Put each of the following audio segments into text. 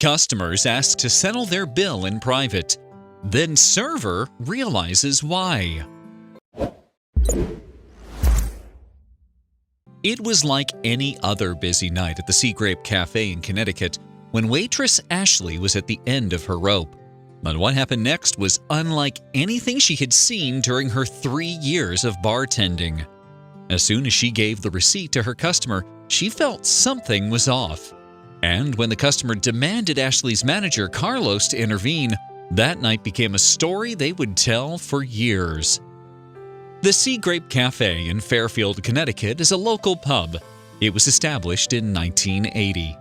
Customers ask to settle their bill in private. Then server realizes why. It was like any other busy night at the Sea Grape Cafe in Connecticut when waitress Ashley was at the end of her rope. But what happened next was unlike anything she had seen during her 3 years of bartending. As soon as she gave the receipt to her customer, she felt something was off. And when the customer demanded Ashley's manager, Carlos, to intervene, that night became a story they would tell for years. The Sea Grape Cafe in Fairfield, Connecticut is a local pub. It was established in 1980.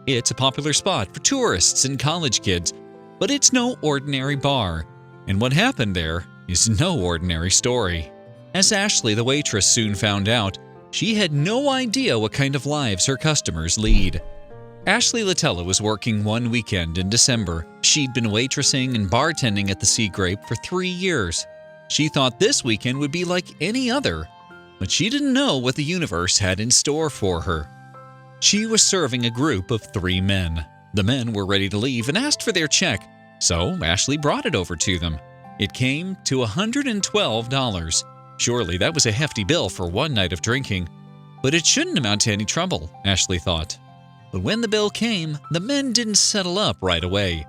It's a popular spot for tourists and college kids, but it's no ordinary bar. And what happened there is no ordinary story. As Ashley, the waitress, soon found out, she had no idea what kind of lives her customers lead. Ashley Latella was working one weekend in December. She'd been waitressing and bartending at the Sea Grape for 3 years. She thought this weekend would be like any other, but she didn't know what the universe had in store for her. She was serving a group of 3 men. The men were ready to leave and asked for their check, so Ashley brought it over to them. It came to $112. Surely that was a hefty bill for one night of drinking, but it shouldn't amount to any trouble, Ashley thought. But when the bill came, the men didn't settle up right away.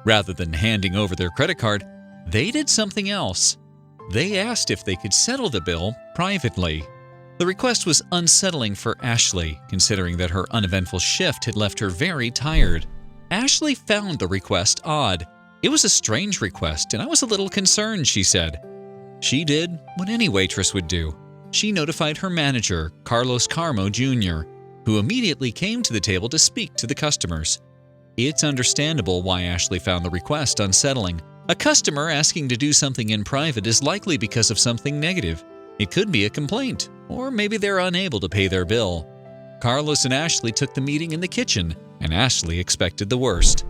Rather than handing over their credit card, they did something else. They asked if they could settle the bill privately. The request was unsettling for Ashley, considering that her uneventful shift had left her very tired. Ashley found the request odd. It was a strange request, and I was a little concerned, she said. She did what any waitress would do. She notified her manager, Carlos Carmo Jr., who immediately came to the table to speak to the customers. It's understandable why Ashley found the request unsettling. A customer asking to do something in private is likely because of something negative. It could be a complaint, or maybe they're unable to pay their bill. Carlos and Ashley took the meeting in the kitchen, and Ashley expected the worst.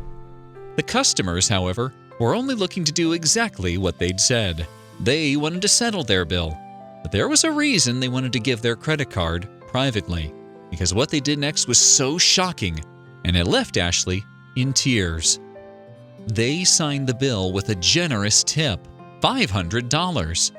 The customers, however, were only looking to do exactly what they'd said. They wanted to settle their bill, but there was a reason they wanted to give their credit card privately, because what they did next was so shocking, and it left Ashley in tears. They signed the bill with a generous tip, $500.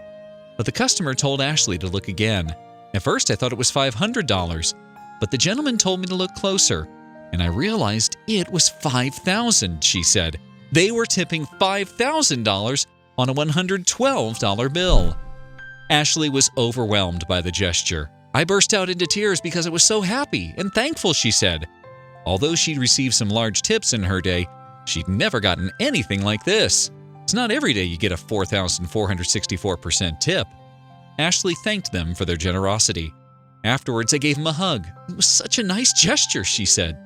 But the customer told Ashley to look again. At first, I thought it was $500, but the gentleman told me to look closer, and I realized it was $5,000, she said. They were tipping $5,000 on a $112 bill. Ashley was overwhelmed by the gesture. I burst out into tears because I was so happy and thankful, she said. Although she'd received some large tips in her day, she'd never gotten anything like this. It's not every day you get a 4,464% tip. Ashley thanked them for their generosity. Afterwards, I gave them a hug. It was such a nice gesture, she said.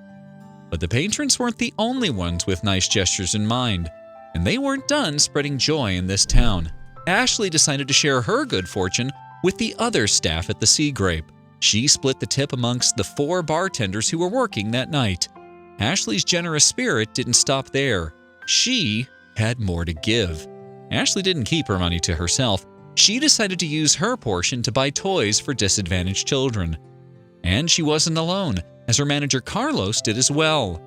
But the patrons weren't the only ones with nice gestures in mind, and they weren't done spreading joy in this town. Ashley decided to share her good fortune with the other staff at the Sea Grape. She split the tip amongst the 4 bartenders who were working that night. Ashley's generous spirit didn't stop there. She had more to give. Ashley didn't keep her money to herself. She decided to use her portion to buy toys for disadvantaged children. And she wasn't alone, as her manager Carlos did as well.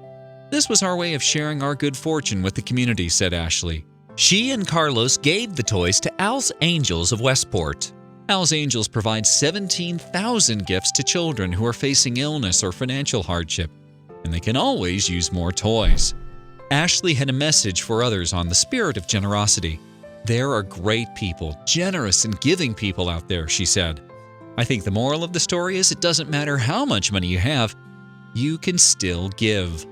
This was our way of sharing our good fortune with the community, said Ashley. She and Carlos gave the toys to Al's Angels of Westport. Al's Angels provides 17,000 gifts to children who are facing illness or financial hardship, and they can always use more toys. Ashley had a message for others on the spirit of generosity. There are great people, generous and giving people out there, she said. I think the moral of the story is it doesn't matter how much money you have, you can still give.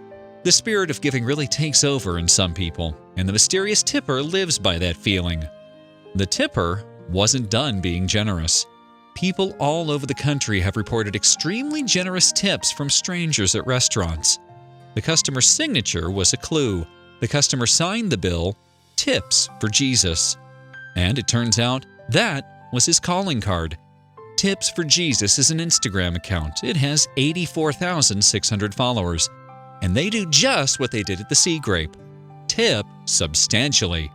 The spirit of giving really takes over in some people, and the mysterious tipper lives by that feeling. The tipper wasn't done being generous. People all over the country have reported extremely generous tips from strangers at restaurants. The customer's signature was a clue. The customer signed the bill, "Tips for Jesus." And it turns out that was his calling card. Tips for Jesus is an Instagram account. It has 84,600 followers. And they do just what they did at the Sea Grape. Tip substantially.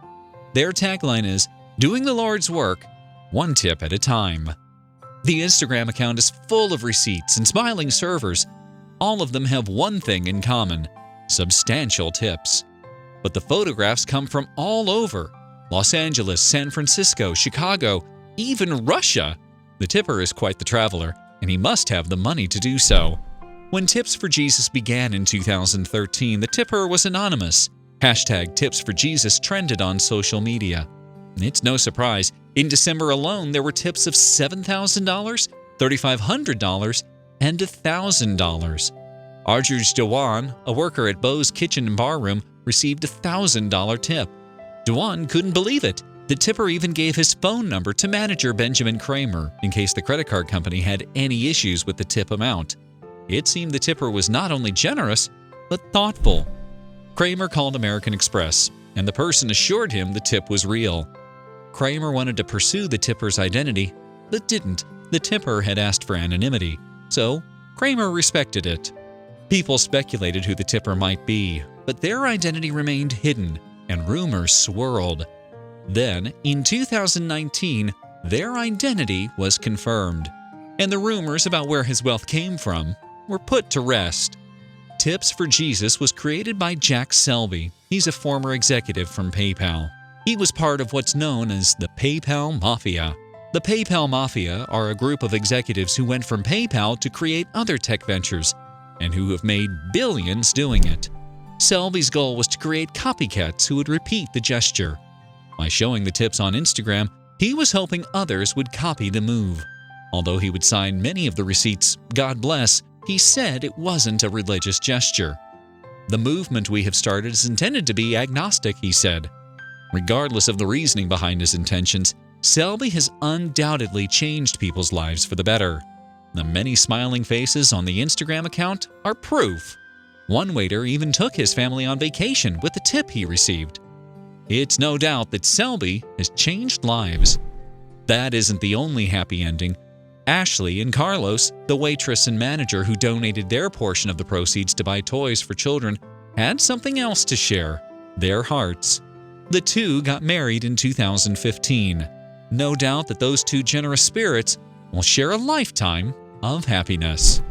Their tagline is, "Doing the Lord's work, one tip at a time." The Instagram account is full of receipts and smiling servers. All of them have one thing in common. substantial tips. But the photographs come from all over: Los Angeles, San Francisco, Chicago, even Russia. The tipper is quite the traveler, and he must have the money to do so. When Tips for Jesus began in 2013, the tipper was anonymous. Hashtag Tips for Jesus trended on social media. It's no surprise, in December alone there were tips of $7,000, $3,500, and $1,000. Arjuj Dewan, a worker at Bo's Kitchen and Bar Room, received a $1,000 tip. Dewan couldn't believe it. The tipper even gave his phone number to manager Benjamin Kramer in case the credit card company had any issues with the tip amount. It seemed the tipper was not only generous, but thoughtful. Kramer called American Express, and the person assured him the tip was real. Kramer wanted to pursue the tipper's identity, but didn't. The tipper had asked for anonymity, so Kramer respected it. People speculated who the tipper might be, but their identity remained hidden, and rumors swirled. Then, in 2019, their identity was confirmed, and the rumors about where his wealth came from were put to rest. Tips for Jesus was created by Jack Selby. He's a former executive from PayPal. He was part of what's known as the PayPal Mafia. The PayPal Mafia are a group of executives who went from PayPal to create other tech ventures, and who have made billions doing it. Selby's goal was to create copycats who would repeat the gesture. By showing the tips on Instagram, he was hoping others would copy the move. Although he would sign many of the receipts, God bless, he said it wasn't a religious gesture. The movement we have started is intended to be agnostic, he said. Regardless of the reasoning behind his intentions, Selby has undoubtedly changed people's lives for the better. The many smiling faces on the Instagram account are proof. One waiter even took his family on vacation with the tip he received. It's no doubt that Selby has changed lives. That isn't the only happy ending. Ashley and Carlos, the waitress and manager who donated their portion of the proceeds to buy toys for children, had something else to share: their hearts. The two got married in 2015. No doubt that those two generous spirits will share a lifetime of happiness.